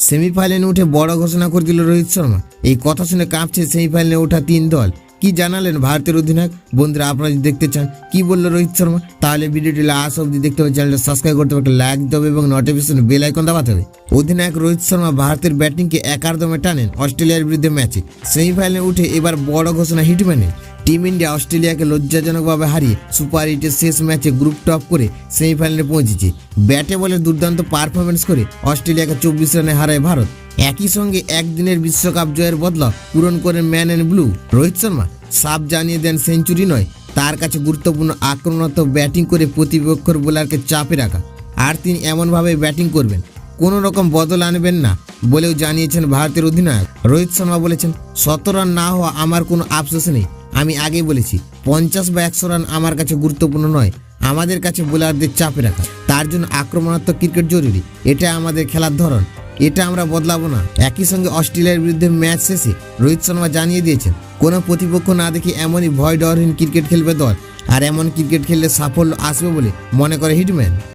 সেমিফাইনালে উঠে বড় ঘোষণা করে দিল রোহিত শর্মা। এই কথা শুনে কাঁপছে সেমিফাইনালে ওঠা 3 দল। কি জানালেন ভারতের অধিনায়ক? বন্ধুরা, আপনারা যদি দেখতে চান কি বলল রোহিত শর্মা, তাহলে ভিডিওটি লাস্ট অবধি দেখতে হবে। চ্যানেলটা সাবস্ক্রাইব করতে হবে, একটা লাইক দিতে হবে এবং নোটিফিকেশন বেল আইকন দাবাতে হবে। অধিনায়ক রোহিত শর্মা ভারতের ব্যাটিংকে একারদমে টানেন অস্ট্রেলিয়ার বিরুদ্ধে ম্যাচে। সেমিফাইনালে উঠে এবার বড় ঘোষণা হিটম্যানের। টিম ইন্ডিয়া অস্ট্রেলিয়াকে লজ্জাজনকভাবে হারিয়ে সুপার 8-এর শেষ ম্যাচে গ্রুপ টপ করে সেমিফাইনালে পৌঁছেছে। ব্যাটে বলে দুর্দান্ত পারফরমেন্স করে অস্ট্রেলিয়াকে 24 রানে হারায় ভারত। একই সঙ্গে একদিনের বিশ্বকাপ জয়ের বদলা পূরণ করেন man and blue. Rohit Sharma সাফ জানিয়ে দেন সেঞ্চুরি নয়, তার কাছে গুরুত্বপূর্ণ আক্রমণাত্মক ব্যাটিং করে প্রতিপক্ষের বোলারকে চাপে রাখা। আর তিনি এমনভাবে ব্যাটিং করবেন, কোনো রকম বদল আনবেন না বলেও জানিয়েছেন ভারতের অধিনায়ক। রোহিত শর্মা বলেছেন, 17 রান না হওয়া আমার কোনো আফসোস নেই। আমি আগেই বলেছি 50 বা 100 রান আমার কাছে গুরুত্বপূর্ণ নয়, আমাদের কাছে বোলারদের চাপে রাখা। তার জন্য আক্রমণাত্মক ক্রিকেট জরুরি, এটা আমাদের খেলার ধরন, এটা আমরা বদলাবো না। একই সঙ্গে অস্ট্রেলিয়ার বিরুদ্ধে ম্যাচ শেষে রোহিত শর্মা জানিয়ে দিয়েছেন, কোনো প্রতিপক্ষ না দেখে এমনই ভয় ডরহীন ক্রিকেট খেলবে দল, আর এমন ক্রিকেট খেললে সাফল্য আসবে বলে মনে করে হিটম্যান।